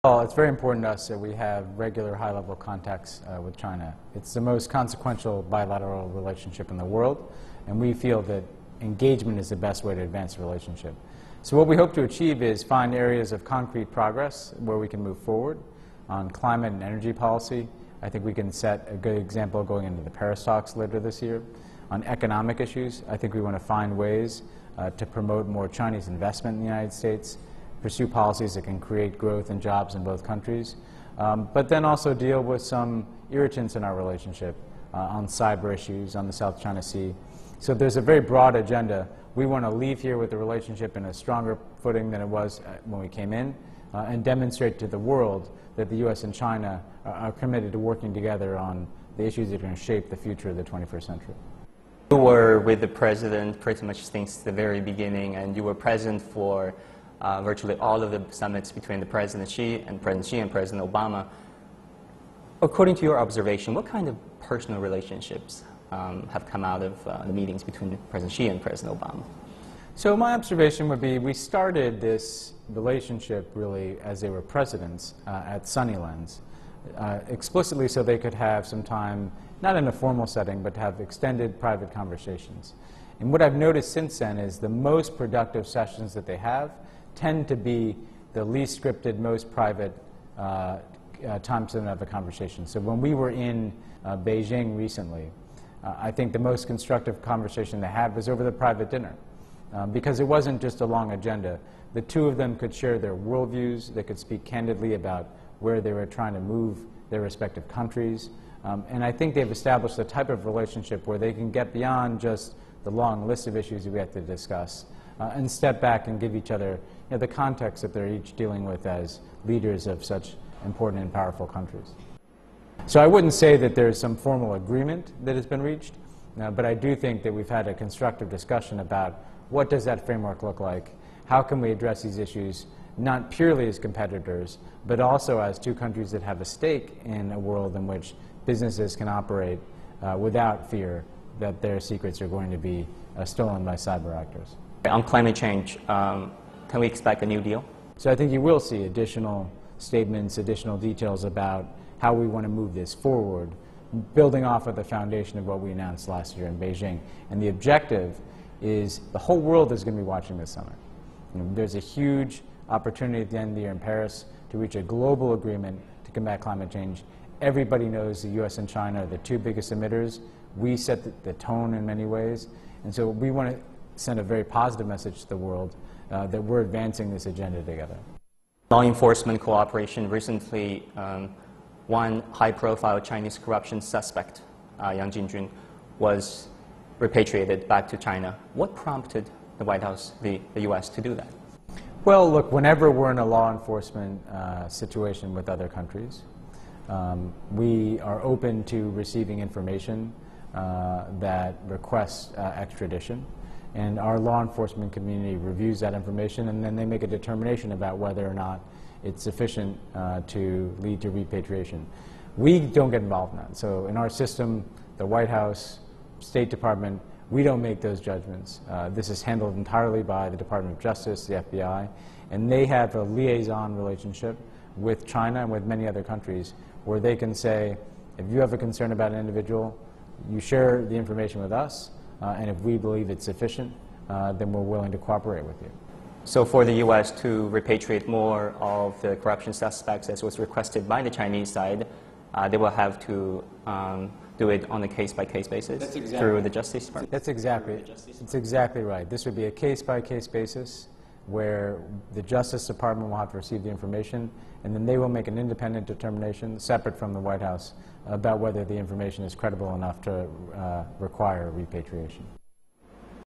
Well, it's very important to us that we have regular high-level contacts with China. It's the most consequential bilateral relationship in the world, and we feel that engagement is the best way to advance the relationship. So what we hope to achieve is find areas of concrete progress where we can move forward on climate and energy policy. I think we can set a good example going into the Paris talks later this year. On economic issues, I think we want to find ways to promote more Chinese investment in the United States, pursue policies that can create growth and jobs in both countries, but then also deal with some irritants in our relationship on cyber issues, on the South China Sea. So there's a very broad agenda. We want to leave here with the relationship in a stronger footing than it was when we came in, and demonstrate to the world that the U.S. and China are committed to working together on the issues that are going to shape the future of the 21st century. You were with the President pretty much since the very beginning, and you were present for virtually all of the summits between the President Xi and President Obama. According to your observation, what kind of personal relationships have come out of the meetings between President Xi and President Obama? So my observation would be we started this relationship really as they were presidents at Sunnylands, explicitly so they could have some time, not in a formal setting, but to have extended private conversations. And what I've noticed since then is the most productive sessions that they have tend to be the least scripted, most private times to have a conversation. So when we were in Beijing recently, I think the most constructive conversation they had was over the private dinner, because it wasn't just a long agenda. The two of them could share their worldviews, they could speak candidly about where they were trying to move their respective countries, and I think they've established a type of relationship where they can get beyond just the long list of issues we have to discuss, and step back and give each other the context that they're each dealing with as leaders of such important and powerful countries. So I wouldn't say that there's some formal agreement that has been reached, but I do think that we've had a constructive discussion about what does that framework look like, how can we address these issues not purely as competitors, but also as two countries that have a stake in a world in which businesses can operate without fear that their secrets are going to be stolen by cyber actors. On climate change, can we expect a new deal? So I think you will see additional statements, additional details about how we want to move this forward, building off of the foundation of what we announced last year in Beijing. And the objective is the whole world is going to be watching this summit. There's a huge opportunity at the end of the year in Paris to reach a global agreement to combat climate change. Everybody knows the U.S. and China are the two biggest emitters. We set the tone in many ways. And so we want to send a very positive message to the world that we're advancing this agenda together. Law enforcement cooperation. Recently, one high-profile Chinese corruption suspect, Yang Jingjun, was repatriated back to China. What prompted the White House, the U.S., to do that? Well, look, whenever we're in a law enforcement situation with other countries, we are open to receiving information that requests extradition. And our law enforcement community reviews that information, and then they make a determination about whether or not it's sufficient to lead to repatriation. We don't get involved in that. So in our system, the White House, State Department, we don't make those judgments. This is handled entirely by the Department of Justice, the FBI, and they have a liaison relationship with China and with many other countries where they can say, if you have a concern about an individual, you share the information with us, and if we believe it's sufficient, then we're willing to cooperate with you. So for the U.S. to repatriate more of the corruption suspects, as was requested by the Chinese side, they will have to do it on a case-by-case basis through the Justice Department? That's exactly right. This would be a case-by-case basis where the Justice Department will have to receive the information, and then they will make an independent determination, separate from the White House, about whether the information is credible enough to require repatriation.